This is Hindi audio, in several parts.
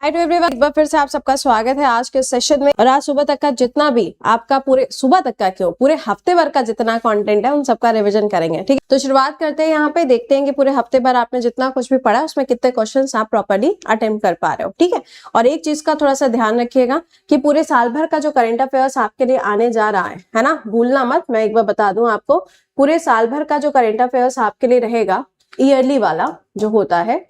हाय टू एवरीवन, एक बार फिर से आप सबका स्वागत है आज के सेशन में। और आज सुबह तक का जितना भी आपका पूरे सुबह तक का क्यों पूरे हफ्ते भर का जितना कंटेंट है उन सबका रिवीजन करेंगे। ठीक है, तो शुरुआत करते हैं। यहाँ पे देखते हैं कि पूरे हफ्ते भर आपने जितना कुछ भी पढ़ा उसमें कितने क्वेश्चंस आप प्रॉपर्ली अटेम्प्ट कर पा रहे हो। ठीक है, और एक चीज का थोड़ा सा ध्यान रखिएगा कि पूरे साल भर का जो करंट अफेयर्स आपके लिए आने जा रहा है ना, भूलना मत। मैं एक बार बता दूं आपको, पूरे साल भर का जो करंट अफेयर्स आपके लिए रहेगा, ईयरली वाला जो होता है,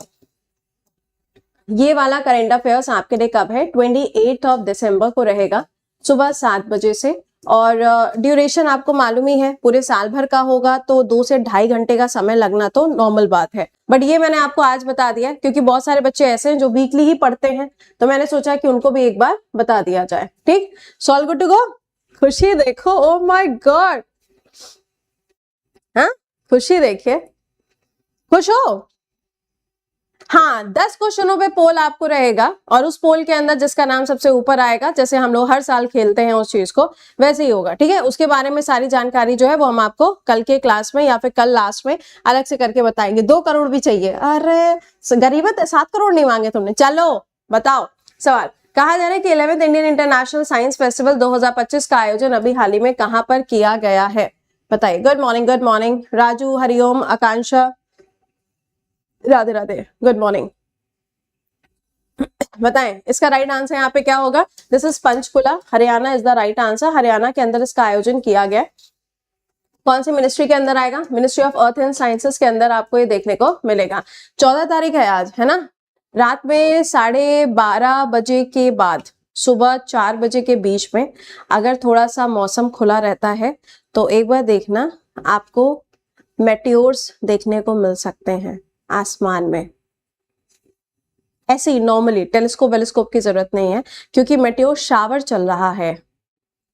ये वाला करंट अफेयर्स आपके लिए कब है, 28 दिसंबर को रहेगा सुबह 7 बजे से। और ड्यूरेशन आपको मालूम ही है, पूरे साल भर का होगा तो 2 से 2.5 घंटे का समय लगना तो नॉर्मल बात है। बट ये मैंने आपको आज बता दिया क्योंकि बहुत सारे बच्चे ऐसे हैं जो वीकली ही पढ़ते हैं, तो मैंने सोचा कि उनको भी एक बार बता दिया जाए। ठीक, so all good to go. Khushi देखो, ओ माय गॉड, हाँ खुशी देखिए, खुश हो। हाँ, 10 क्वेश्चनों पे पोल आपको रहेगा और उस पोल के अंदर जिसका नाम सबसे ऊपर आएगा, जैसे हम लोग हर साल खेलते हैं उस चीज को, वैसे ही होगा। ठीक है, उसके बारे में सारी जानकारी जो है वो हम आपको कल के क्लास में या फिर कल लास्ट में अलग से करके बताएंगे। 2 करोड़ भी चाहिए? अरे गरीबत, 7 करोड़ नहीं मांगे तुमने। चलो बताओ सवाल। कहा जा रहा है कि 11th Indian international science festival 2025 का आयोजन अभी हाल ही में कहाँ पर किया गया है? बताइए। गुड मॉर्निंग राजू, हरिओम, आकांक्षा, राधे राधे, गुड मॉर्निंग। बताएं इसका राइट आंसर यहाँ पे क्या होगा? This is Panchkula, Haryana is the right answer. Haryana के अंदर इसका आयोजन किया गया। कौन सी मिनिस्ट्री के अंदर आएगा? Ministry of earth and sciences के अंदर आपको ये देखने को मिलेगा। 14 तारीख है आज, है ना। रात में 12:30 बजे के बाद सुबह 4 बजे के बीच में अगर थोड़ा सा मौसम खुला रहता है तो एक बार देखना, आपको मेटियोर्स देखने को मिल सकते हैं आसमान में। ऐसे ही नॉर्मली टेलीस्कोप की जरूरत नहीं है क्योंकि मेटियोर शावर चल रहा है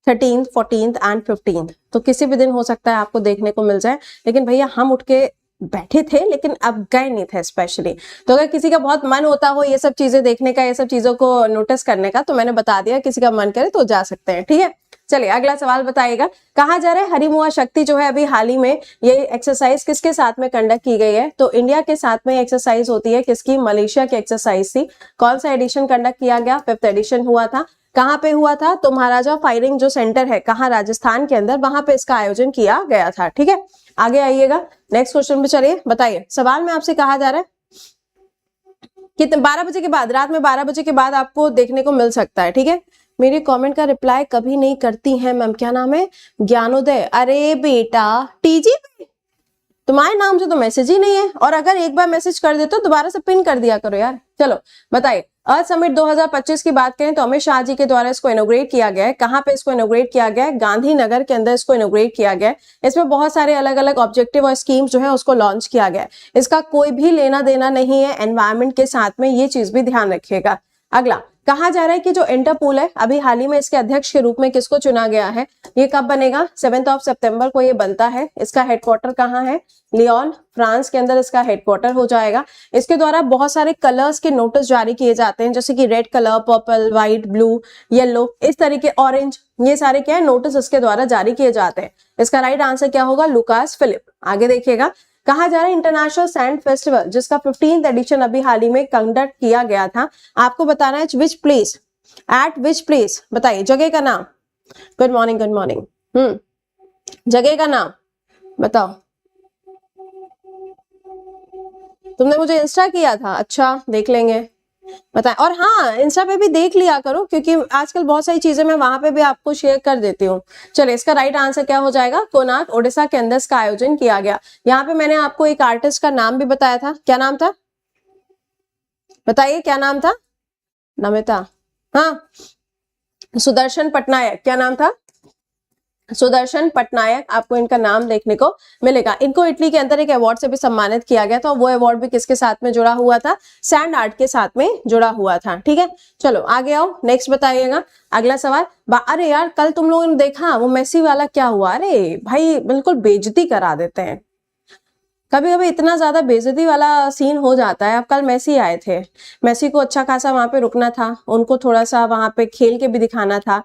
13th, 14th एंड 15th, तो किसी भी दिन हो सकता है आपको देखने को मिल जाए। लेकिन भैया हम उठ के बैठे थे लेकिन अब गए नहीं थे स्पेशली, तो अगर किसी का बहुत मन होता हो ये सब चीजें देखने का, ये सब चीजों को नोटिस करने का, तो मैंने बता दिया, किसी का मन करे तो जा सकते हैं। ठीक है, चलिए अगला सवाल बताइएगा। कहा जा रहा है हरिमुआ शक्ति जो है अभी हाल ही में ये एक्सरसाइज किसके साथ में कंडक्ट की गई है? तो इंडिया के साथ में एक्सरसाइज होती है किसकी? मलेशिया की एक्सरसाइज थी। कौन सा एडिशन कंडक्ट किया गया? 5th एडिशन हुआ था। कहाँ पे हुआ था? तो महाराजा फायरिंग जो सेंटर है कहाँ, राजस्थान के अंदर, वहां पे इसका आयोजन किया गया था। ठीक है, आगे आइएगा, नेक्स्ट क्वेश्चन पे चलिए। बताइए, सवाल में आपसे कहा जा रहा है कि 12 बजे के बाद, रात में 12 बजे के बाद आपको देखने को मिल सकता है। ठीक है, मेरे कमेंट का रिप्लाई कभी नहीं करती हैं मैम, क्या नाम है? ज्ञानोदय। अरे बेटा टीजी पे तुम्हारे नाम से तो मैसेज ही नहीं है, और अगर एक बार मैसेज कर देते तो दोबारा से पिन कर दिया करो यार। चलो बताइए, अर्थ समिट 2025 की बात करें तो अमित शाह जी के द्वारा इसको इनोग्रेट किया गया है। कहाँ पे इसको इनोग्रेट किया गया है? गांधीनगर के अंदर इसको इनोग्रेट किया गया है। इसमें बहुत सारे अलग अलग ऑब्जेक्टिव और स्कीम्स जो है उसको लॉन्च किया गया है। इसका कोई भी लेना देना नहीं है एनवायरमेंट के साथ में, ये चीज भी ध्यान रखिएगा। अगला, कहा जा रहा है कि जो इंटरपोल है अभी हाल ही में इसके अध्यक्ष के रूप में किसको चुना गया है? ये कब बनेगा? 7 सितंबर को ये बनता है। इसका हेडक्वार्टर कहाँ है? लियोन, फ्रांस के अंदर इसका हेडक्वार्टर हो जाएगा। इसके द्वारा बहुत सारे कलर्स के नोटिस जारी किए जाते हैं, जैसे कि red colour, purple, white, blue, yellow, इस तरीके, ऑरेंज, ये सारे क्या है नोटिस इसके द्वारा जारी किए जाते हैं। इसका राइट आंसर क्या होगा? Lucas Philip. आगे देखिएगा, कहा जा रहा है इंटरनेशनल सैंड फेस्टिवल जिसका 15th एडिशन अभी हाल ही में कंडक्ट किया गया था, आपको बताना है which place, eight which place. बताइए जगह का नाम। Good morning. जगह का नाम बताओ। तुमने मुझे इंस्टा किया था? अच्छा, देख लेंगे, बताएं। और हाँ, इंस्टा पे भी देख लिया करो क्योंकि आजकल बहुत सारी चीजें मैं वहां पे भी आपको शेयर कर देती हूँ। चलिए, इसका राइट आंसर क्या हो जाएगा? कोणार्क, ओडिशा के अंदर इसका आयोजन किया गया। यहाँ पे मैंने आपको एक आर्टिस्ट का नाम भी बताया था, क्या नाम था? बताइए क्या नाम था? नमिता, हाँ, सुदर्शन पटनायक। क्या नाम था? सुदर्शन पटनायक। आपको इनका नाम देखने को मिलेगा। इनको इटली के अंदर एक अवार्ड से भी सम्मानित किया गया था, वो अवार्ड भी किसके साथ में जुड़ा हुआ था? सैंड आर्ट के साथ में जुड़ा हुआ था। ठीक है, चलो आगे आओ, नेक्स्ट बताइएगा। अगला सवाल, अरे यार कल तुम लोगों ने देखा वो मेसी वाला क्या हुआ? अरे भाई बिल्कुल बेइज्जती करा देते हैं। कभी कभी इतना ज्यादा बेइज्जती वाला सीन हो जाता है। अब कल मेसी आए थे, मेसी को अच्छा खासा वहां पे रुकना था, उनको थोड़ा सा वहां पे खेल के भी दिखाना था।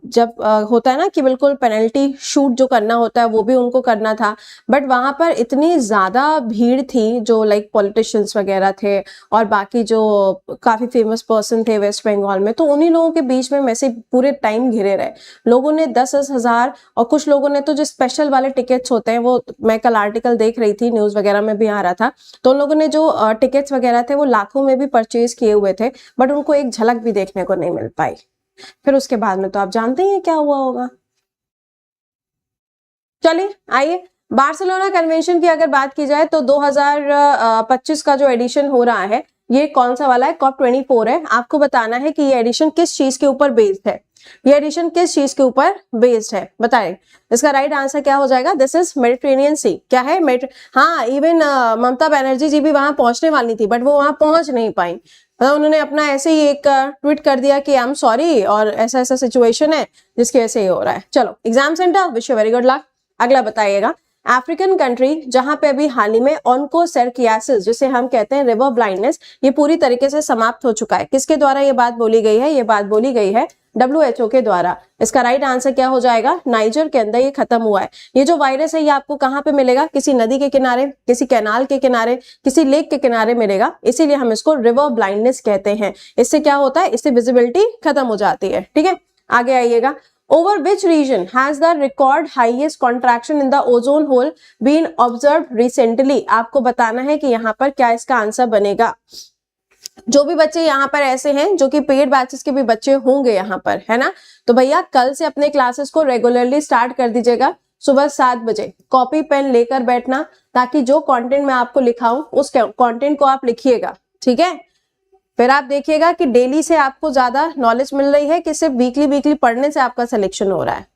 जब होता है ना कि बिल्कुल पेनल्टी शूट जो करना होता है वो भी उनको करना था, बट वहां पर इतनी ज्यादा भीड़ थी, जो लाइक पॉलिटिशियंस वगैरह थे और बाकी जो काफी फेमस पर्सन थे वेस्ट बंगाल में, तो उन्हीं लोगों के बीच में मेसी पूरे टाइम घिरे रहे। लोगों ने 10-10 हजार, और कुछ लोगों ने तो जो स्पेशल वाले टिकट्स होते हैं, वो मैं कल आर्टिकल देख रही थी, न्यूज वगैरह में भी आ रहा था, तो उन लोगों ने जो टिकट्स वगैरह थे वो लाखों में भी परचेज किए हुए थे, बट उनको एक झलक भी देखने को नहीं मिल पाई। फिर उसके बाद में तो आप जानते ही हैं क्या हुआ होगा। चलिए आइए, बार्सिलोना कन्वेंशन की अगर बात की जाए तो 2025 का जो एडिशन हो रहा है ये कौन सा वाला है, COP24 है। आपको बताना है कि ये एडिशन किस चीज के ऊपर बेस्ड है, ये एडिशन किस चीज के ऊपर बेस्ड है, बताएं। इसका राइट आंसर क्या हो जाएगा, दिस इज मेडिटेरेनियन सी। क्या है हाँ, इवन ममता बनर्जी जी भी वहां पहुंचने वाली थी, बट वो वहां पहुंच नहीं पाई। मतलब उन्होंने अपना ऐसे ही एक ट्वीट कर दिया कि आई एम सॉरी, और ऐसा ऐसा सिचुएशन है जिसकी वजह से ये हो रहा है। चलो, exam centre, wish you very good luck. अगला बताइएगा, अफ्रीकन कंट्री जहां पे अभी हाल ही में ऑन्कोसर्कियासिस, जिसे हम कहते हैं रिवर ब्लाइंडनेस, ये पूरी तरीके से समाप्त हो चुका है। किसके द्वारा ये बात बोली गई है, ये बात बोली गई है WHO के द्वारा। इसका राइट आंसर क्या हो जाएगा, नाइजर के अंदर ये खत्म हुआ है। ये जो वायरस है ये आपको कहाँ पे मिलेगा, किसी नदी के किनारे, किसी कैनाल के किनारे, किसी लेक के किनारे मिलेगा, इसीलिए हम इसको रिवर ब्लाइंडनेस कहते हैं। इससे क्या होता है, इससे विजिबिलिटी खत्म हो जाती है। ठीक है, आगे आइएगा, over which region has the record highest contraction in the ozone hole been observed recently। आपको बताना है कि यहाँ पर क्या इसका आंसर बनेगा। जो भी बच्चे यहाँ पर ऐसे हैं जो कि पेड बैचेस के भी बच्चे होंगे यहाँ पर, है ना, तो भैया कल से अपने क्लासेस को रेगुलरली स्टार्ट कर दीजिएगा। सुबह 7 बजे कॉपी पेन लेकर बैठना, ताकि जो कंटेंट मैं आपको लिखाऊं उस कंटेंट को आप लिखिएगा। ठीक है, फिर आप देखिएगा कि डेली से आपको ज्यादा नॉलेज मिल रही है कि सिर्फ वीकली पढ़ने से आपका सिलेक्शन हो रहा है।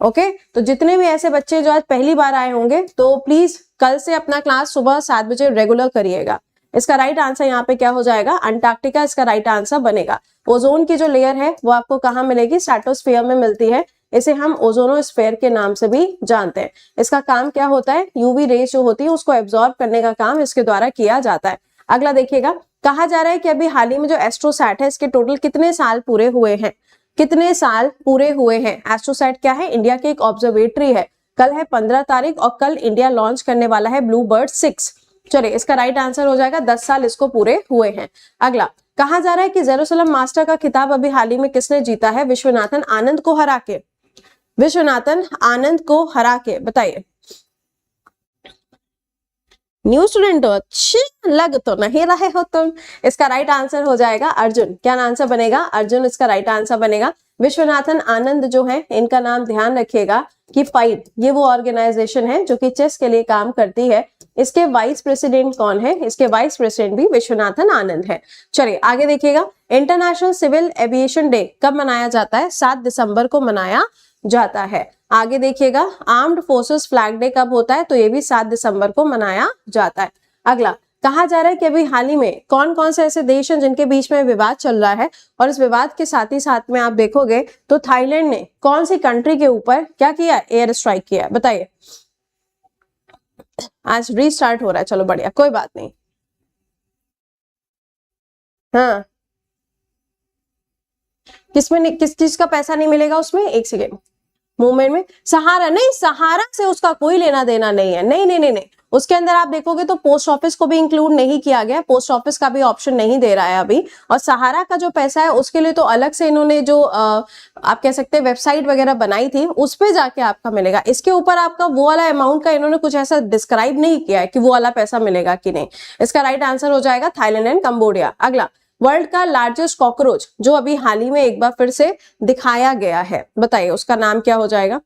ओके, तो जितने भी ऐसे बच्चे जो आज पहली बार आए होंगे, तो प्लीज कल से अपना क्लास सुबह 7 बजे रेगुलर करिएगा। इसका राइट आंसर यहाँ पे क्या हो जाएगा, अंटार्कटिका इसका राइट आंसर बनेगा। ओजोन की जो लेयर है वो आपको कहाँ मिलेगी, स्ट्रेटोस्फीयर में मिलती है। इसे हम ओजोनोस्फीयर के नाम से भी जानते हैं। इसका काम क्या होता है, यूवी रेज जो होती है उसको एब्जॉर्ब करने का काम इसके द्वारा किया जाता है। अगला देखिएगा, कहा जा रहा है कि अभी हाल ही में जो एस्ट्रोसैट है इसके टोटल कितने साल पूरे हुए हैं, कितने साल पूरे हुए हैं। एस्ट्रोसैट क्या है, इंडिया की एक ऑब्जर्वेटरी है। कल है 15 तारीख और कल इंडिया लॉन्च करने वाला है ब्लूबर्ड 6। चलिए, इसका राइट आंसर हो जाएगा 10 साल इसको पूरे हुए हैं। अगला, कहा जा रहा है कि जेरूसलम मास्टर का खिताब अभी हाल ही में किसने जीता है, विश्वनाथन आनंद को हरा के, विश्वनाथन आनंद को हरा के, बताइए। न्यू स्टूडेंट हो, अच्छे लग तो नहीं रहे हो तुम। इसका राइट आंसर हो जाएगा अर्जुन। क्या आंसर बनेगा, अर्जुन इसका राइट आंसर बनेगा। विश्वनाथन आनंद जो है, इनका नाम ध्यान रखिएगा कि फाइट, ये वो ऑर्गेनाइजेशन है जो कि चेस के लिए काम करती है। इसके वाइस प्रेसिडेंट कौन है, इसके वाइस प्रेसिडेंट भी विश्वनाथन आनंद है। चलिए आगे देखिएगा, इंटरनेशनल सिविल एविएशन डे कब मनाया जाता है, 7 दिसंबर को मनाया जाता है। आगे देखिएगा, आर्म्ड फोर्सेस फ्लैग डे कब होता है, तो ये भी 7 दिसंबर को मनाया जाता है। अगला, कहा जा रहा है कि अभी हाल ही में कौन कौन से ऐसे देश हैं जिनके बीच में विवाद चल रहा है, और इस विवाद के साथ ही साथ में आप देखोगे तो थाईलैंड ने कौन सी कंट्री के ऊपर क्या किया, एयर स्ट्राइक किया, बताइए। आज रीस्टार्ट हो रहा है, चलो बढ़िया, कोई बात नहीं। हाँ, किसमें किस चीज का पैसा नहीं मिलेगा उसमें, एक सेकेंड, मूवमेंट में सहारा नहीं, सहारा से उसका कोई लेना देना नहीं है। नहीं नहीं नहीं नहीं, उसके अंदर आप देखोगे तो पोस्ट ऑफिस को भी इंक्लूड नहीं किया गया, पोस्ट ऑफिस का भी ऑप्शन नहीं दे रहा है अभी। और सहारा का जो पैसा है उसके लिए तो अलग से इन्होंने जो आप कह सकते हैं वेबसाइट वगैरह बनाई थी, उस पे जाके आपका मिलेगा। इसके ऊपर आपका वो वाला अमाउंट का इन्होंने कुछ ऐसा डिस्क्राइब नहीं किया है कि वो वाला पैसा मिलेगा कि नहीं। इसका राइट आंसर हो जाएगा थाईलैंड एंड कंबोडिया। अगला, वर्ल्ड का लार्जेस्ट कॉकरोच जो अभी हाल ही में एक बार फिर से दिखाया गया है, बताइए उसका नाम क्या हो जाएगा।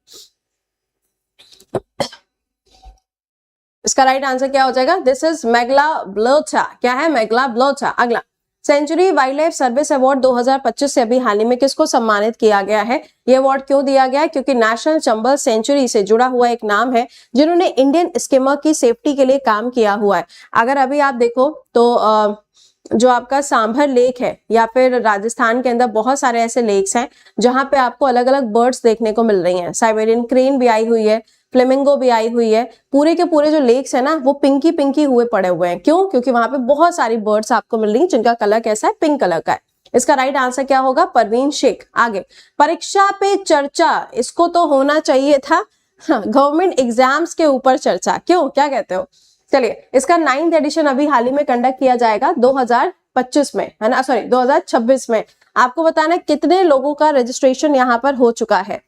इसका राइट आंसर क्या हो जाएगा, दिस इज मेगलाब्लोचा। क्या है, मेगलाब्लोचा। अगला, century wildlife service award 2025 से अभी हाल ही में किसको सम्मानित किया गया है। ये अवार्ड क्यों दिया गया है, क्योंकि नेशनल चंबल सेंचुरी से जुड़ा हुआ एक नाम है जिन्होंने इंडियन स्किमर की सेफ्टी के लिए काम किया हुआ है। अगर अभी आप देखो तो जो आपका सांभर लेक है, या फिर राजस्थान के अंदर बहुत सारे ऐसे लेक्स हैं जहां पे आपको अलग अलग बर्ड्स देखने को मिल रही हैं। साइबेरियन क्रेन भी आई हुई है, फ्लेमिंगो भी आई हुई है। पूरे के पूरे जो लेक्स है ना वो पिंकी पिंकी हुए पड़े हुए हैं। क्यों? क्योंकि वहां पे बहुत सारी बर्ड्स आपको मिल रही हैं जिनका कलर कैसा है, पिंक कलर का है। इसका राइट आंसर क्या होगा? परवीन शेख। आगे, परीक्षा पे चर्चा, इसको तो होना चाहिए था गवर्नमेंट एग्जाम्स के ऊपर चर्चा। क्यों, क्या कहते हो? चलिए, इसका 9th एडिशन अभी हाल ही में कंडक्ट किया जाएगा 2025 में, है ना, सॉरी 2026 में। आपको बताना है कितने लोगों का रजिस्ट्रेशन यहाँ पर हो चुका है,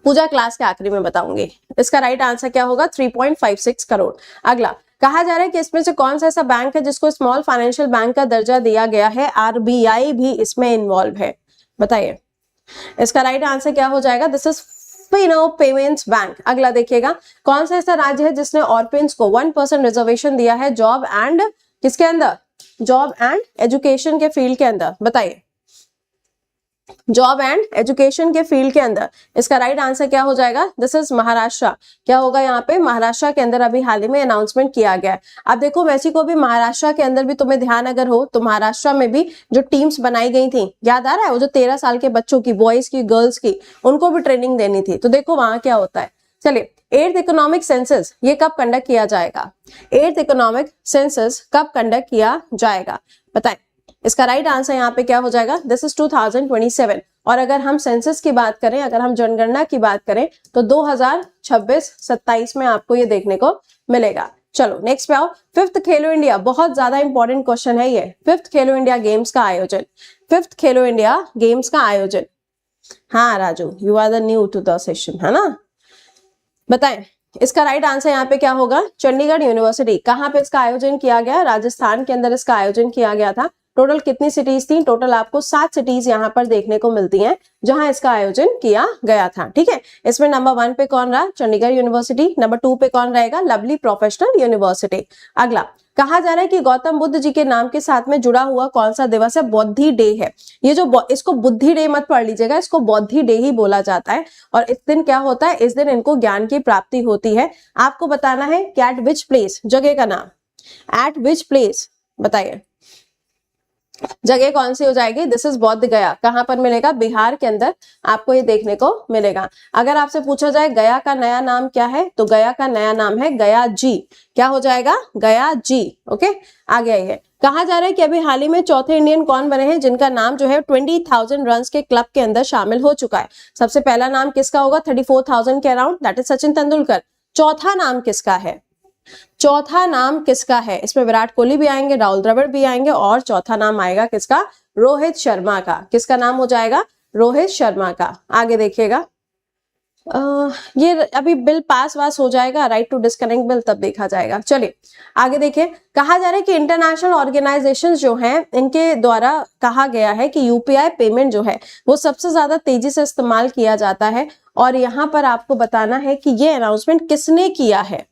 पूजा क्लास के आखिरी में बताऊंगी। इसका राइट आंसर क्या होगा? 3.56 करोड़। अगला, कहा जा रहा है कि इसमें से कौन सा ऐसा बैंक है जिसको स्मॉल फाइनेंशियल बैंक का दर्जा दिया गया है? आरबीआई भी इसमें इन्वॉल्व है, बताइए। इसका राइट आंसर क्या हो जाएगा? This is Fino payments bank. अगला देखिएगा, कौन सा ऐसा राज्य है जिसने ऑर्फिन्स को 1% रिजर्वेशन दिया है जॉब एंड किसके अंदर? जॉब एंड एजुकेशन के फील्ड के अंदर, बताइए। जॉब एंड एजुकेशन के फील्ड के अंदर। इसका राइट आंसर क्या हो जाएगा? This is Maharashtra. क्या होगा यहाँ पे? महाराष्ट्र के अंदर अभी हाल ही में अनाउंसमेंट किया गया है। अब देखो, वैसी को भी महाराष्ट्र के अंदर भी तुम्हें ध्यान अगर हो तो महाराष्ट्र में भी जो टीम्स बनाई गई थी, याद आ रहा है? वो जो 13 साल के बच्चों की, बॉयज की, गर्ल्स की, उनको भी ट्रेनिंग देनी थी। तो देखो वहां क्या होता है। चलिए, 8th इकोनॉमिक सेंसस ये कब कंडक्ट किया जाएगा? 8th इकोनॉमिक सेंसस कब कंडक्ट किया जाएगा, बताएं। इसका राइट आंसर यहाँ पे क्या हो जाएगा? This is 2027। और अगर हम सेंसस की बात करें, अगर हम जनगणना की बात करें तो 2026-27 में आपको ये देखने को मिलेगा। चलो नेक्स्ट पे आओ। 5th खेलो इंडिया, बहुत ज्यादा इंपॉर्टेंट क्वेश्चन है ये। 5th खेलो इंडिया गेम्स का आयोजन, 5th खेलो इंडिया गेम्स का आयोजन। हाँ Raju, you are the new to the session, है ना, बताएं। इसका राइट आंसर यहाँ पे क्या होगा? चंडीगढ़ यूनिवर्सिटी। कहाँ पे इसका आयोजन किया गया? राजस्थान के अंदर इसका आयोजन किया गया था। टोटल कितनी सिटीज थी? टोटल आपको 7 सिटीज यहाँ पर देखने को मिलती हैं जहां इसका आयोजन किया गया था। ठीक है, इसमें नंबर 1 पे कौन रहा? चंडीगढ़ यूनिवर्सिटी। नंबर 2 पे कौन रहेगा? Lovely professional university. अगला, कहा जा रहा है कि गौतम बुद्ध जी के नाम के साथ में जुड़ा हुआ कौन सा दिवस है? बौद्धि डे है। ये जो इसको बुद्धि डे मत पढ़ लीजिएगा, इसको बौद्धि डे ही बोला जाता है। और इस दिन क्या होता है? इस दिन इनको ज्ञान की प्राप्ति होती है। आपको बताना है कि एट विच प्लेस, जगह का नाम, एट विच प्लेस, बताइए जगह कौन सी हो जाएगी? दिस इज बौद्ध गया। कहां पर मिलेगा? बिहार के अंदर आपको ये देखने को मिलेगा। अगर आपसे पूछा जाए गया का नया नाम क्या है, तो गया का नया नाम है गया जी। क्या हो जाएगा? गया जी। ओके, आगे आइए। कहा जा रहा है कि अभी हाल ही में चौथे इंडियन कौन बने हैं जिनका नाम जो है 20,000 रन के क्लब के अंदर शामिल हो चुका है? सबसे पहला नाम किसका होगा? 34,000 के around, that is Sachin Tendulkar. चौथा नाम किसका है? चौथा नाम किसका है? इसमें विराट कोहली भी आएंगे, राहुल द्रविड़ भी आएंगे, और चौथा नाम आएगा किसका? रोहित शर्मा का। किसका नाम हो जाएगा? रोहित शर्मा का। आगे देखिएगा, ये अभी बिल पास वास हो जाएगा, राइट टू डिस्कनेक्ट बिल, तब देखा जाएगा। चलिए आगे देखिए। कहा जा रहा है कि इंटरनेशनल ऑर्गेनाइजेशंस जो हैं इनके द्वारा कहा गया है कि यूपीआई पेमेंट जो है वो सबसे ज्यादा तेजी से इस्तेमाल किया जाता है। और यहाँ पर आपको बताना है कि ये अनाउंसमेंट किसने किया है?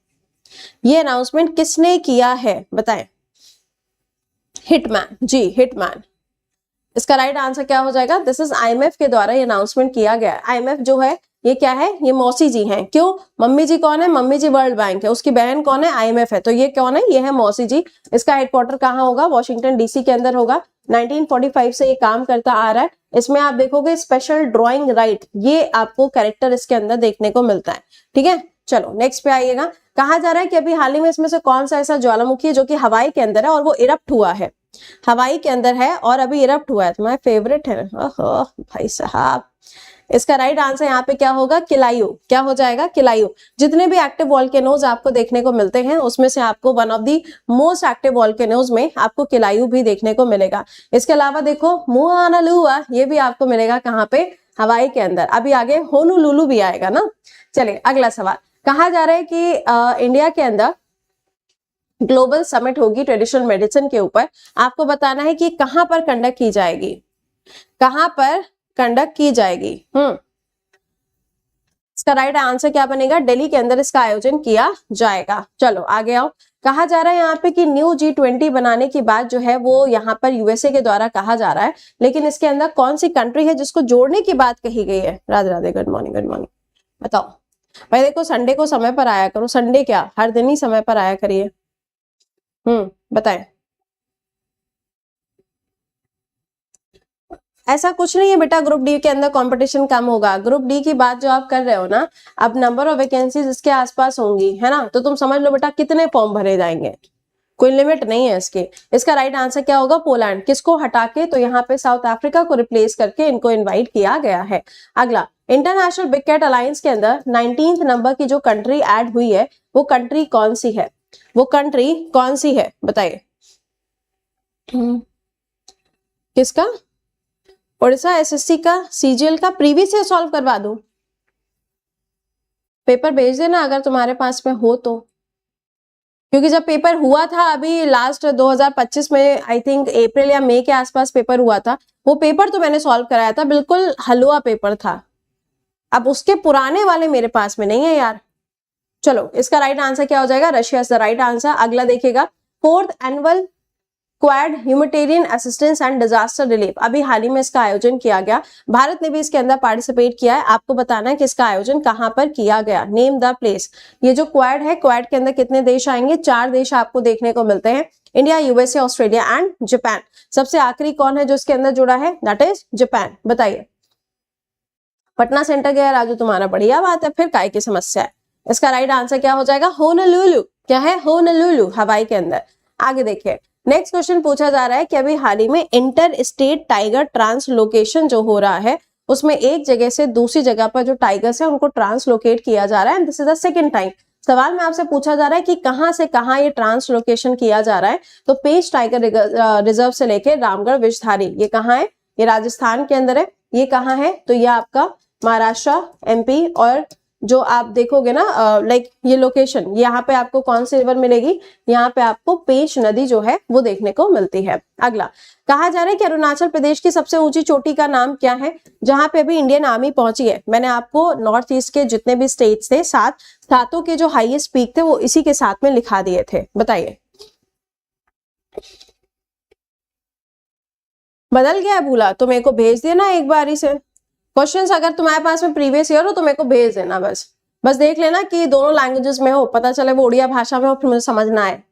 ये अनाउंसमेंट किसने किया है, बताएं। हिटमैन जी, हिटमैन। इसका राइट आंसर क्या हो जाएगा? दिस इज आईएमएफ के द्वारा ये अनाउंसमेंट किया गया है। आईएमएफ जो है ये क्या है? ये मौसी जी हैं। क्यों? मम्मी जी कौन है? मम्मी जी वर्ल्ड बैंक है, उसकी बहन कौन है? आईएमएफ है। तो ये कौन है? ये है मौसी जी। इसका हेडक्वार्टर कहाँ होगा? वॉशिंगटन डीसी के अंदर होगा। 1945 से ये काम करता आ रहा है। इसमें आप देखोगे स्पेशल ड्रॉइंग राइट, ये आपको कैरेक्टर इसके अंदर देखने को मिलता है। ठीक है, चलो नेक्स्ट पे आइएगा। कहा जा रहा है कि अभी हाल ही में इसमें से कौन सा ऐसा ज्वालामुखी है जो कि हवाई के अंदर है और वो इरप्ट हुआ है? हवाई के अंदर है और अभी इरप्ट हुआ है। तुम्हारा फेवरेट है। ओहो भाई साहब, इसका राइट आंसर यहाँ पे क्या होगा? किलायू। क्या हो जाएगा? किलायू। जितने भी एक्टिव वॉल्केनोज आपको देखने को मिलते हैं उसमें से आपको one of the most active volcanoes में आपको किलायू भी देखने को मिलेगा। इसके अलावा देखो मुआनालुआ, ये भी आपको मिलेगा कहाँ पे? हवाई के अंदर। अभी आगे होनोलुलु भी आएगा ना। चलिए अगला सवाल। कहा जा रहा है कि इंडिया के अंदर ग्लोबल समिट होगी ट्रेडिशनल मेडिसिन के ऊपर। आपको बताना है कि कहां पर कंडक्ट की जाएगी? कहां पर कंडक्ट की जाएगी? इसका राइट आंसर क्या बनेगा? दिल्ली के अंदर इसका आयोजन किया जाएगा। चलो आगे आओ। कहा जा रहा है यहाँ पे कि न्यू G20 बनाने की बात जो है वो यहाँ पर यूएसए के द्वारा कहा जा रहा है, लेकिन इसके अंदर कौन सी कंट्री है जिसको जोड़ने की बात कही गई है? Radhe Radhe, good morning, good morning. बताओ भाई। देखो संडे को समय पर आया करो, संडे क्या हर दिन ही समय पर आया करिए। बताएं। ऐसा कुछ नहीं है बेटा ग्रुप डी के अंदर कंपटीशन कम होगा। ग्रुप डी की बात जो आप कर रहे हो ना, अब नंबर ऑफ वैकेंसीज इसके आसपास होंगी, है ना, तो तुम समझ लो बेटा कितने फॉर्म भरे जाएंगे, कोई लिमिट नहीं है इसके। इसका राइट आंसर क्या होगा? पोलैंड। किसको हटा के? तो यहाँ पे साउथ अफ्रीका को रिप्लेस करके इनको इनवाइट किया गया है। अगला, इंटरनेशनल बिग कैट अलायंस के अंदर 19th नंबर की जो कंट्री ऐड हुई है वो कंट्री कौन सी है? वो कंट्री कौन सी है बताइए? किसका? उड़ीसा एसएससी का, सीजीएल का। प्रीवियस ईयर सॉल्व करवा दूं? पेपर भेज देना अगर तुम्हारे पास में हो तो, क्योंकि जब पेपर हुआ था अभी लास्ट 2025 में, आई थिंक अप्रैल या मई के आसपास पेपर हुआ था, वो पेपर तो मैंने सॉल्व कराया था, बिल्कुल हलवा पेपर था। अब उसके पुराने वाले मेरे पास में नहीं है यार। चलो इसका राइट आंसर क्या हो जाएगा? Russia is the right answer. अगला देखिएगा, 4th annual quad humanitarian assistance and disaster relief, अभी हाल ही में इसका आयोजन किया गया। भारत ने भी इसके अंदर पार्टिसिपेट किया है। आपको बताना है कि इसका आयोजन कहां पर किया गया, नेम द प्लेस। ये जो क्वाड है, क्वाड के अंदर कितने देश आएंगे? 4 देश आपको देखने को मिलते हैं, India, USA, Australia and Japan. सबसे आखिरी कौन है जो इसके अंदर जुड़ा है? That is Japan. बताइए। पटना सेंटर गया राजू तुम्हारा, बढ़िया बात है, फिर काय की समस्या है। इसका राइट आंसर क्या हो जाएगा? होनोलुलु। क्या है? होनोलुलु, हवाई के अंदर। आगे देखिए, नेक्स्ट क्वेश्चन पूछा जा रहा है कि अभी हाल ही में इंटर स्टेट टाइगर ट्रांसलोकेशन जो हो रहा है, उसमें एक जगह से दूसरी जगह पर जो टाइगर्स है उनको ट्रांसलोकेट किया जा रहा है, this is the second time. सवाल में आपसे पूछा जा रहा है कि कहां से कहां ये ट्रांसलोकेशन किया जा रहा है, तो पेंच टाइगर रिजर्व से लेके रामगढ़ विषधारी, ये कहाँ है? ये राजस्थान के अंदर है। ये कहाँ है? तो ये आपका महाराष्ट्र, एमपी, और जो आप देखोगे ना लाइक ये लोकेशन, यहाँ पे आपको कौन सी रिवर मिलेगी? यहाँ पे आपको पेंच नदी जो है वो देखने को मिलती है। अगला, कहा जा रहा है कि अरुणाचल प्रदेश की सबसे ऊंची चोटी का नाम क्या है, जहां पे अभी इंडियन आर्मी पहुंची है? मैंने आपको नॉर्थ ईस्ट के जितने भी स्टेट्स थे, सातों के जो हाईएस्ट पीक थे वो इसी के साथ में लिखा दिए थे। बताइए। बदल गया है? भूला तो मेरे को भेज देना एक बारी से। क्वेश्चंस अगर तुम्हारे पास में प्रीवियस ईयर हो तो मेरे को भेज देना, बस देख लेना कि दोनों लैंग्वेजेस में हो, पता चले वो उड़िया भाषा में हो फिर मुझे समझना है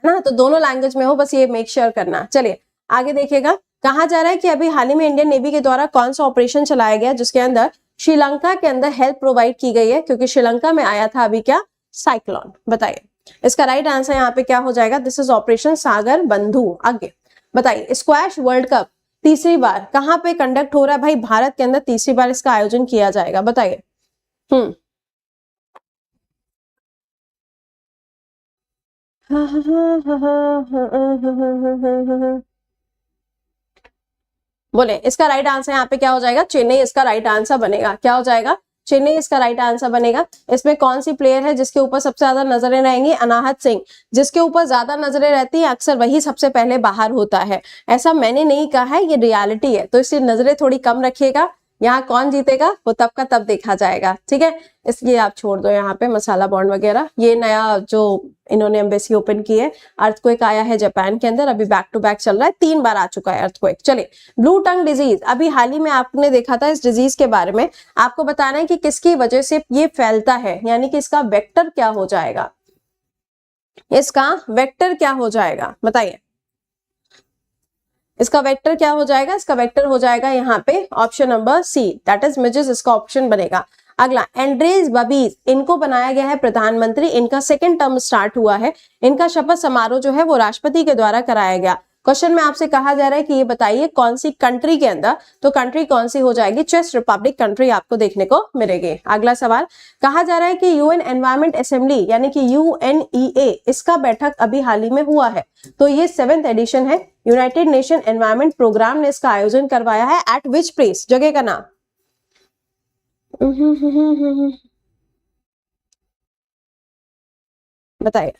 ना, तो दोनों लैंग्वेज में हो, बस ये मेक श्योर करना। चलिए आगे देखिएगा, कहा जा रहा है कि अभी हाल ही में इंडियन नेवी के द्वारा कौन सा ऑपरेशन चलाया गया जिसके अंदर श्रीलंका के अंदर हेल्प प्रोवाइड की गई है, क्योंकि श्रीलंका में आया था अभी क्या? साइक्लोन। बताइए इसका राइट आंसर यहाँ पे क्या हो जाएगा? दिस इज ऑपरेशन सागर बंधु। आगे बताइए, स्क्वैश वर्ल्ड कप तीसरी बार कहां पे कंडक्ट हो रहा है? भाई भारत के अंदर तीसरी बार इसका आयोजन किया जाएगा। बताइए। बोले इसका राइट आंसर यहाँ पे क्या हो जाएगा? चेन्नई इसका राइट आंसर बनेगा। क्या हो जाएगा? चेन्नई इसका राइट आंसर बनेगा। इसमें कौन सी प्लेयर है जिसके ऊपर सबसे ज्यादा नजरें रहेंगी? अनाहत सिंह। जिसके ऊपर ज्यादा नजरें रहती हैं अक्सर वही सबसे पहले बाहर होता है। ऐसा मैंने नहीं कहा है, ये रियलिटी है, तो इसलिए नजरें थोड़ी कम रखिएगा। यहाँ कौन जीतेगा वो तब का तब देखा जाएगा, ठीक है। इसलिए आप छोड़ दो यहाँ पे मसाला बॉन्ड वगैरह। ये नया जो इन्होंने एम्बेसी ओपन की है, अर्थक्वेक आया है जापान के अंदर, अभी बैक टू बैक चल रहा है, 3 बार आ चुका है अर्थक्वेक। चलिए, ब्लू टंग डिजीज, अभी हाल ही में आपने देखा था इस डिजीज के बारे में। आपको बताना है कि किसकी वजह से ये फैलता है, यानी कि इसका वेक्टर क्या हो जाएगा? इसका वेक्टर क्या हो जाएगा? बताइए। इसका वेक्टर क्या हो जाएगा? इसका वेक्टर हो जाएगा यहाँ पे option number C, that is मिजेस, इसका ऑप्शन बनेगा। अगला, एंड्रेस बबीज, इनको बनाया गया है प्रधानमंत्री, इनका सेकंड टर्म स्टार्ट हुआ है। इनका शपथ समारोह जो है वो राष्ट्रपति के द्वारा कराया गया। क्वेश्चन में आपसे कहा जा रहा है कि ये बताइए कौन सी कंट्री के अंदर, तो कंट्री कौन सी हो जाएगी? चेक रिपब्लिक कंट्री आपको देखने को मिलेगी। अगला सवाल, कहा जा रहा है कि यूएन एनवायरमेंट असेंबली यानी कि यूएनईए, इसका बैठक अभी हाल ही में हुआ है, तो ये 7th एडिशन है। यूनाइटेड नेशन एनवायरमेंट प्रोग्राम ने इसका आयोजन करवाया है। Eight which place? जगह का नाम बताइए।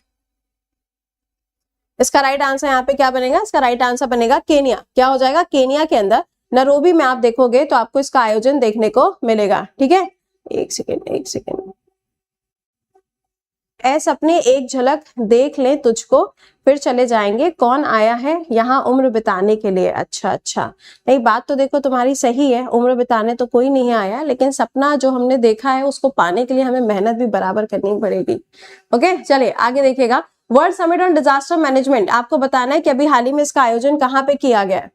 इसका राइट आंसर यहाँ पे क्या बनेगा? इसका राइट आंसर बनेगा केनिया। क्या हो जाएगा? केनिया के अंदर नैरोबी में आप देखोगे तो आपको इसका आयोजन देखने को मिलेगा, ठीक है। एक सेकेंड ऐस अपने एक झलक देख ले तुझको, फिर चले जाएंगे, कौन आया है यहाँ उम्र बिताने के लिए? अच्छा, नहीं बात तो देखो तुम्हारी सही है, उम्र बिताने तो कोई नहीं आया, लेकिन सपना जो हमने देखा है उसको पाने के लिए हमें मेहनत भी बराबर करनी पड़ेगी। ओके, चलिए आगे देखिएगा। World summit on disaster management, आपको बताना है कि अभी हाल ही में इसका आयोजन कहाँ पे किया गया है?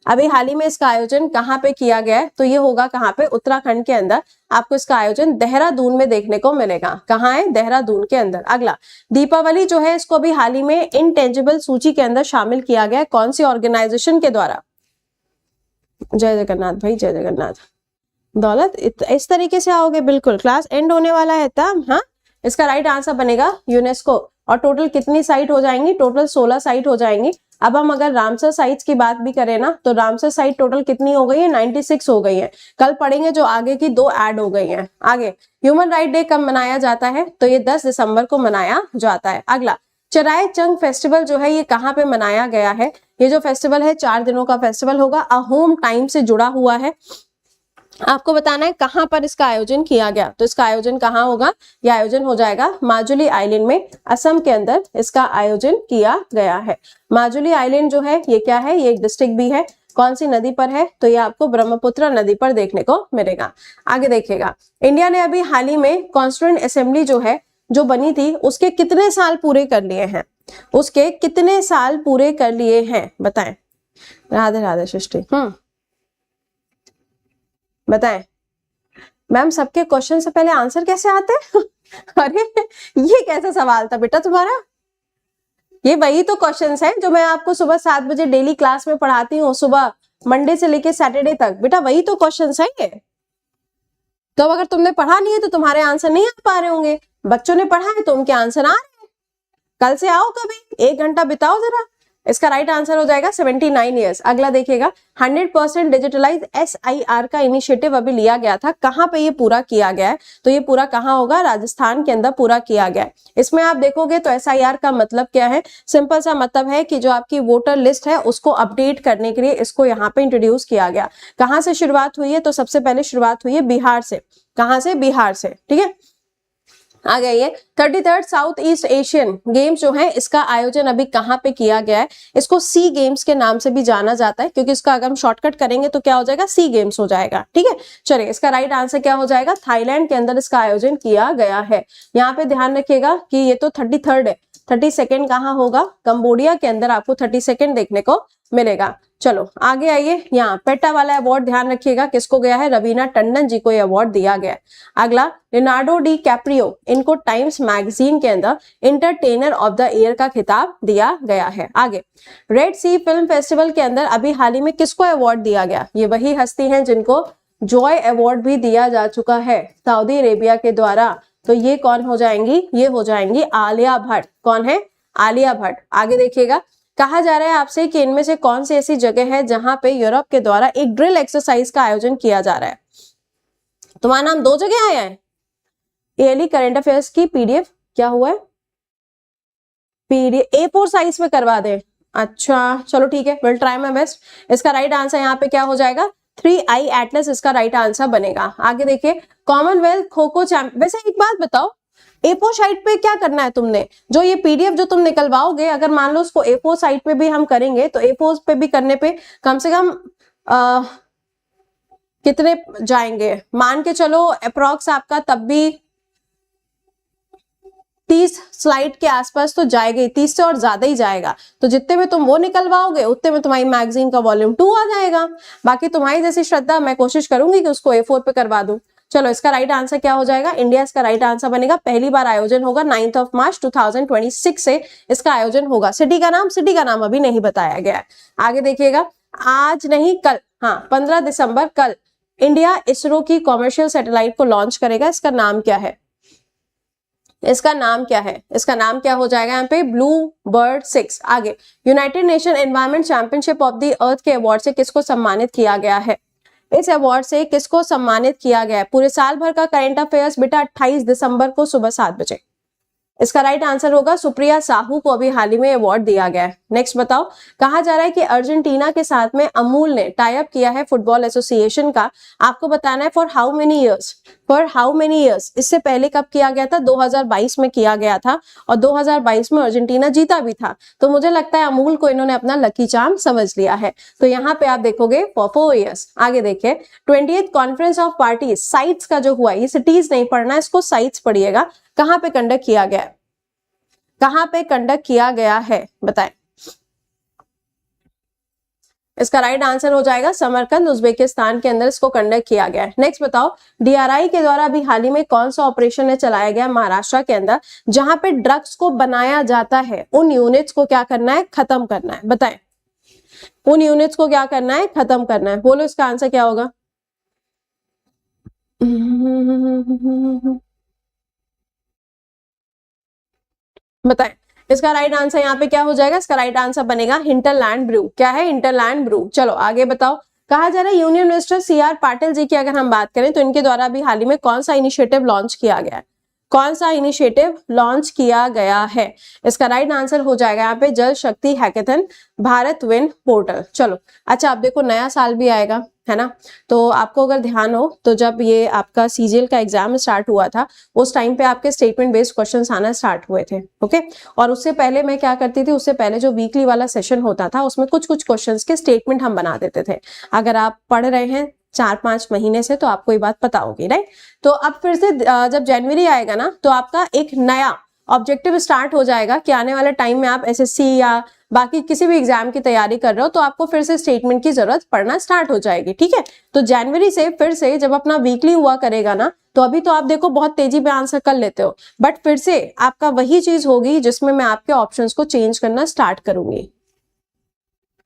अभी हाल ही में इसका आयोजन कहाँ पे किया गया है? तो ये होगा कहाँ पे? उत्तराखंड के अंदर आपको इसका आयोजन देहरादून में देखने को मिलेगा। कहाँ है? देहरादून के अंदर। अगला, दीपावली जो है इसको भी हाल ही में इंटेंजिबल सूची के अंदर शामिल किया गया है। कौन सी ऑर्गेनाइजेशन के द्वारा? जय जगन्नाथ भाई, जय जगन्नाथ। दौलत, इस तरीके से आओगे, बिल्कुल क्लास एंड होने वाला है तब। हाँ, इसका राइट आंसर बनेगा यूनेस्को। और टोटल कितनी साइट हो जाएंगी? टोटल 16 साइट हो जाएंगी। अब हम अगर रामसर साइट्स की बात भी करें ना, तो रामसर साइट टोटल कितनी हो गई है? 96 हो गई है। कल पढ़ेंगे जो आगे की 2 ऐड हो गई हैं। आगे, ह्यूमन राइट डे कब मनाया जाता है? तो ये 10 दिसंबर को मनाया जाता है। अगला, चराय चंग फेस्टिवल जो है ये कहाँ पे मनाया गया है? ये जो फेस्टिवल है 4 दिनों का फेस्टिवल होगा, अहोम टाइम से जुड़ा हुआ है। आपको बताना है कहां पर इसका आयोजन किया गया। तो इसका आयोजन कहाँ होगा? यह आयोजन हो जाएगा माजुली आइलैंड में, असम के अंदर इसका आयोजन किया गया है। माजुली आइलैंड जो है ये क्या है? ये एक डिस्ट्रिक्ट भी है। कौन सी नदी पर है? तो ये आपको ब्रह्मपुत्र नदी पर देखने को मिलेगा। आगे देखिएगा, इंडिया ने अभी हाल ही में कॉन्स्टिट्यूएंट असेंबली जो है जो बनी थी उसके कितने साल पूरे कर लिए हैं? उसके कितने साल पूरे कर लिए हैं बताएं। राधे राधे सृष्टि। बताएं मैम, सबके क्वेश्चन से पहले आंसर कैसे आते हैं? अरे ये कैसा सवाल था बेटा तुम्हारा? ये वही तो क्वेश्चंस हैं जो मैं आपको सुबह 7 बजे डेली क्लास में पढ़ाती हूँ, सुबह मंडे से लेके सैटरडे तक। बेटा वही तो क्वेश्चंस हैं ये। तो अगर तुमने पढ़ा नहीं है तो तुम्हारे आंसर नहीं आ पा रहे होंगे। बच्चों ने पढ़ा है तो उनके आंसर आ रहे हैं। कल से आओ, कभी 1 घंटा बिताओ जरा। इसका राइट आंसर हो जाएगा 79 ईयर्स। अगला देखिएगा, 100% डिजिटलाइज SIR का इनिशिएटिव अभी लिया गया था। कहाँ पे ये पूरा किया गया है? तो ये पूरा कहाँ होगा? राजस्थान के अंदर पूरा किया गया है। इसमें आप देखोगे तो SIR का मतलब क्या है? सिंपल सा मतलब है कि जो आपकी वोटर लिस्ट है उसको अपडेट करने के लिए इसको यहाँ पे इंट्रोड्यूस किया गया। कहाँ से शुरुआत हुई है? तो सबसे पहले शुरुआत हुई है बिहार से। कहाँ से? बिहार से। ठीक है, आ गया ये 33rd south east Asian games जो है इसका आयोजन अभी कहाँ पे किया गया है? इसको सी गेम्स के नाम से भी जाना जाता है, क्योंकि इसका अगर हम शॉर्टकट करेंगे तो क्या हो जाएगा? सी गेम्स हो जाएगा। ठीक है, चलिए इसका राइट आंसर क्या हो जाएगा? थाईलैंड के अंदर इसका आयोजन किया गया है। यहाँ पे ध्यान रखिएगा कि ये तो 33rd है, 32nd कहाँ होगा? कंबोडिया के अंदर आपको 32nd देखने को मिलेगा। चलो आगे आइए, यहाँ पेटा वाला अवार्ड ध्यान रखिएगा किसको गया है? रवीना टंडन जी को ये अवार्ड दिया गया है। अगला, लियोनार्डो डी कैप्रियो, इनको टाइम्स मैगजीन के अंदर एंटरटेनर ऑफ द ईयर का खिताब दिया गया है। आगे, रेड सी फिल्म फेस्टिवल के अंदर अभी हाल ही में किसको अवार्ड दिया गया? ये वही हस्ती हैं जिनको जॉय अवार्ड भी दिया जा चुका है सऊदी अरेबिया के द्वारा। तो ये कौन हो जाएंगी? ये हो जाएंगी आलिया भट्ट। कौन है? आलिया भट्ट। आगे देखिएगा, कहा जा रहा है आपसे कि इनमें से कौन सी ऐसी जगह है जहां पे यूरोप के द्वारा एक ड्रिल एक्सरसाइज का आयोजन किया जा रहा है? तुम्हारा नाम 2 जगह आया है। ईयरली करंट अफेयर्स की PDF क्या हुआ है? PDF A4 साइज में करवा दे। अच्छा चलो ठीक है, विल ट्राई माय बेस्ट। इसका राइट आंसर यहाँ पे क्या हो जाएगा? 3I एटलस इसका राइट आंसर बनेगा। आगे देखिए, कॉमनवेल्थ खो खो चैंपियन। वैसे एक बात बताओ, A4 साइट पे क्या करना है तुमने? जो ये PDF जो तुम निकलवाओगे, अगर मान लो उसको A4 साइट पे भी हम करेंगे तो A4 पे भी करने पे कम से कम कितने जाएंगे? मान के चलो अप्रॉक्स आपका तब भी 30 स्लाइड के आसपास तो जाएगा ही, 30 से और ज्यादा ही जाएगा। तो जितने में तुम वो निकलवाओगे उतने में तुम्हारी मैगजीन का वॉल्यूम 2 आ जाएगा। बाकी तुम्हारी जैसी श्रद्धा, मैं कोशिश करूंगी कि उसको A4 पे करवा दूं। चलो इसका राइट आंसर क्या हो जाएगा? इंडिया इसका राइट आंसर बनेगा। पहली बार आयोजन होगा 9 मार्च 2026 से इसका आयोजन होगा। सिटी का नाम अभी नहीं बताया गया है। आगे देखिएगा, आज नहीं कल, हाँ 15 दिसंबर कल इंडिया इसरो की कॉमर्शियल सैटेलाइट को लॉन्च करेगा। इसका नाम क्या है? इसका नाम क्या है? इसका नाम क्या हो जाएगा यहाँ पे? Blue bird 6। आगे, United nation environment championship of the earth के अवार्ड से किसको सम्मानित किया गया है? इस अवार्ड से किसको सम्मानित किया गया है? पूरे साल भर का करंट अफेयर्स बेटा 28 दिसंबर को सुबह 7 बजे। इसका राइट आंसर होगा सुप्रिया साहू को अभी हाल ही में अवार्ड दिया गया है। नेक्स्ट बताओ, कहा जा रहा है कि अर्जेंटीना के साथ में अमूल ने टाई अप किया है फुटबॉल एसोसिएशन का। आपको बताना है फॉर हाउ मेनी इयर्स। इससे पहले कब किया गया था? 2022 में किया गया था और 2022 में अर्जेंटीना जीता भी था। तो मुझे लगता है अमूल को इन्होंने अपना लकी चार्म समझ लिया है। तो यहाँ पे आप देखोगे फॉर 4 ईयर्स। आगे देखिए, 20th conference of parties, sites का जो हुआ, ये सिटीज नहीं पढ़ना, इसको साइट्स पढ़िएगा। कहां पे कंडक्ट किया गया है? कहां पे कंडक्ट किया गया है बताएं। इसका राइट आंसर हो जाएगा समरकंद, उज्बेकिस्तान के अंदर इसको कंडक्ट किया गया है। नेक्स्ट बताओ, डीआरआई के द्वारा अभी हाल ही में कौन सा ऑपरेशन है चलाया गया महाराष्ट्र के अंदर, जहां पे ड्रग्स को बनाया जाता है उन यूनिट्स को क्या करना है, खत्म करना है। बताएं, उन यूनिट्स को क्या करना है, खत्म करना है। बोलो इसका आंसर क्या होगा। बताएं, इसका राइट आंसर यहाँ पे क्या हो जाएगा, इसका राइट आंसर बनेगा हिंटरलैंड ब्रू। क्या है, हिंटरलैंड ब्रू। चलो आगे बताओ, कहा जा रहा है union minister CR Patil ji की अगर हम बात करें तो इनके द्वारा अभी हाल ही में कौन सा इनिशिएटिव लॉन्च किया गया है, कौन सा इनिशिएटिव लॉन्च किया गया है। इसका राइट आंसर हो जाएगा यहाँ पे जल शक्ति हैकेथन, भारत विन पोर्टल। चलो अच्छा, आप देखो नया साल भी आएगा है ना, तो आपको अगर ध्यान हो तो जब ये आपका सीजीएल का एग्जाम स्टार्ट हुआ था उस टाइम पे आपके स्टेटमेंट बेस्ड क्वेश्चंस आना स्टार्ट हुए थे। ओके, और उससे पहले मैं क्या करती थी, उससे पहले जो वीकली वाला सेशन होता था उसमें कुछ कुछ क्वेश्चंस के स्टेटमेंट हम बना देते थे। अगर आप पढ़ रहे हैं 4-5 महीने से तो आपको ये बात पता होगी, राइट। तो अब फिर से जब जनवरी आएगा ना तो आपका एक नया ऑब्जेक्टिव स्टार्ट हो जाएगा कि आने वाले टाइम में आप एसएससी या बाकी किसी भी एग्जाम की तैयारी कर रहे हो तो आपको फिर से स्टेटमेंट की जरूरत पड़ना स्टार्ट हो जाएगी। ठीक है, तो जनवरी से फिर से जब अपना वीकली हुआ करेगा ना, तो अभी तो आप देखो बहुत तेजी पे आंसर कर लेते हो, बट फिर से आपका वही चीज होगी जिसमें मैं आपके ऑप्शंस को चेंज करना स्टार्ट करूंगी।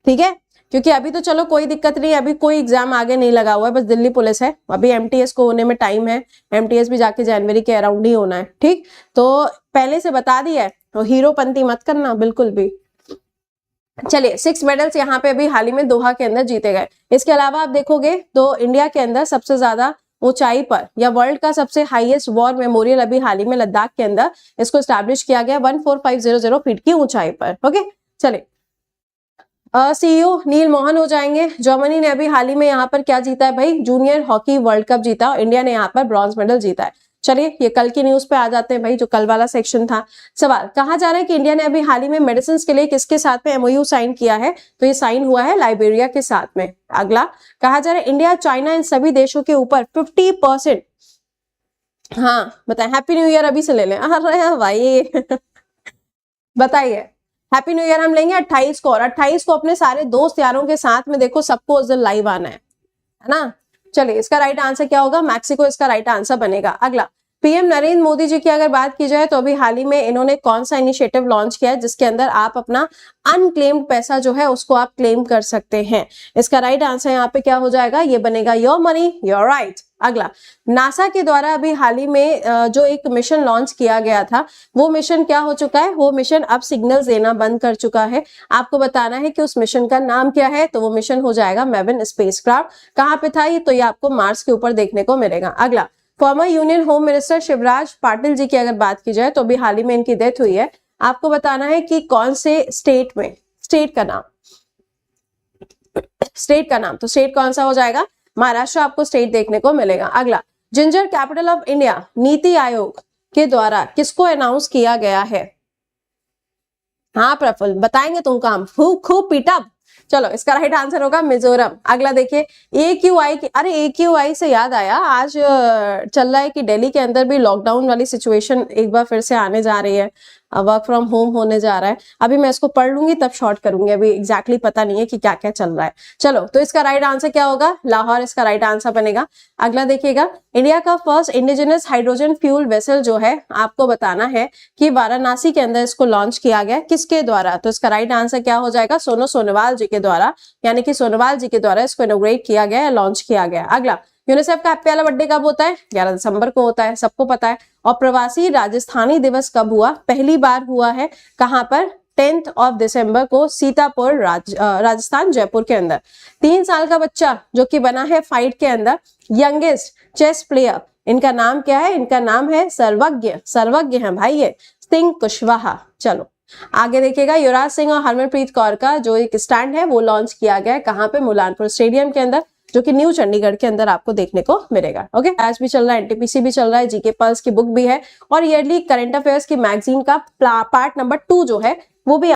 ठीक है, क्योंकि अभी तो चलो कोई दिक्कत नहीं, अभी कोई एग्जाम आगे नहीं लगा हुआ है, बस दिल्ली पुलिस है, अभी एमटीएस को होने में टाइम है, एमटीएस भी जाके जनवरी के अराउंड ही होना है। ठीक, तो पहले से बता दिया है, तो हीरोपंती मत करना बिल्कुल भी। चलिए 6 मेडल्स यहाँ पे अभी हाल ही में दोहा के अंदर जीते गए। इसके अलावा आप देखोगे तो इंडिया के अंदर सबसे ज्यादा ऊंचाई पर या वर्ल्ड का सबसे हाईएस्ट वॉर मेमोरियल अभी हाल ही में लद्दाख के अंदर इसको स्टैब्लिश किया गया 14500 फीट की ऊंचाई पर। ओके, चलिए सीईओ नील मोहन हो जाएंगे। जर्मनी ने अभी हाल ही में यहाँ पर क्या जीता है भाई, जूनियर हॉकी वर्ल्ड कप जीता, इंडिया ने यहाँ पर ब्रॉन्ज मेडल जीता है। चलिए ये कल की न्यूज पे आ जाते हैं भाई, जो कल वाला सेक्शन था। सवाल, कहा जा रहा है कि इंडिया ने अभी हाल ही में मेडिसिन के लिए किसके साथ में एमओयू साइन किया है, तो ये साइन हुआ है लाइबेरिया के साथ में। अगला, कहा जा रहा है इंडिया चाइना इन सभी देशों के ऊपर 50%, हाँ बताए, हैप्पी न्यू ईयर अभी से ले लें। अरे भाई बताइए, हैप्पी न्यू ईयर हम लेंगे 28 को, और 28 को अपने सारे दोस्त यारों के साथ में देखो सबको उस दिन लाइव आना है ना। चलिए इसका राइट आंसर क्या होगा, मैक्सिको इसका राइट आंसर बनेगा। अगला, पीएम नरेंद्र मोदी जी की अगर बात की जाए तो अभी हाल ही में इन्होंने कौन सा इनिशिएटिव लॉन्च किया है जिसके अंदर आप अपना अनक्लेम्ड पैसा जो है उसको आप क्लेम कर सकते हैं। इसका राइट आंसर यहाँ पे क्या हो जाएगा, ये बनेगा योर मनी योर राइट। अगला, नासा के द्वारा अभी हाल ही में जो एक मिशन लॉन्च किया गया था वो मिशन क्या हो चुका है, वो मिशन अब सिग्नल्स देना बंद कर चुका है। आपको बताना है कि उस मिशन का नाम क्या है, तो वो मिशन हो जाएगा मैविन स्पेसक्राफ्ट। कहाँ पे था ये, तो ये आपको मार्स के ऊपर देखने को मिलेगा। अगला, former union home minister Shivraj Patil ji की अगर बात की जाए तो अभी हाल ही में इनकी डेथ हुई है। आपको बताना है कि कौन से स्टेट में, स्टेट का नाम, तो स्टेट कौन सा हो जाएगा, महाराष्ट्र आपको स्टेट देखने को मिलेगा। अगला, ginger capital of India NITI Aayog के द्वारा किसको अनाउंस किया गया है। हाँ प्रफुल्ल बताएंगे तुम काम, खूब पीटा। चलो इसका राइट आंसर होगा मिजोरम। अगला देखिए, AQI की, अरे AQI से याद आया, आज चल रहा है कि दिल्ली के अंदर भी लॉकडाउन वाली सिचुएशन एक बार फिर से आने जा रही है, वर्क फ्रॉम होम होने जा रहा है। अभी मैं इसको पढ़ लूंगी तब शॉर्ट करूंगी, अभी एग्जैक्टली पता नहीं है कि क्या क्या चल रहा है। चलो तो इसका राइट आंसर क्या होगा, लाहौर इसका राइट आंसर बनेगा। अगला देखिएगा, इंडिया का first indigenous hydrogen fuel vessel जो है आपको बताना है कि वाराणसी के अंदर इसको लॉन्च किया गया, किसके द्वारा, तो इसका राइट आंसर क्या हो जाएगा, सोनू सोनोवाल जी के द्वारा, यानी कि सोनोवाल जी के द्वारा इसको इनोग्रेट किया गया है, लॉन्च किया गया। अगला, यूनिसेफ का हैप्पी वाला बर्थडे कब होता है, 11 दिसंबर को होता है, सबको पता है। और प्रवासी राजस्थानी दिवस कब हुआ, पहली बार हुआ है कहां पर, 10 दिसंबर को सीतापुर राजस्थान जयपुर के अंदर। 3 साल का बच्चा जो कि बना है फाइट के अंदर यंगेस्ट चेस प्लेयर, इनका नाम क्या है, इनका नाम है सर्वज्ञ है भाई ये सिंह कुशवाहा। चलो आगे देखिएगा, युवराज सिंह और हरमनप्रीत कौर का जो एक स्टैंड है वो लॉन्च किया गया है, कहां पे, मुलानपुर स्टेडियम के अंदर, जो कि न्यू चंडीगढ़ के अंदर आपको देखने को मिलेगा। ओके, आज भी चल रहा है, एनटीपीसी भी चल रहा है, जीके पल्स की बुक भी है, और ईयरली करंट अफेयर्स की मैगजीन का पार्ट नंबर 2 जो है वो भी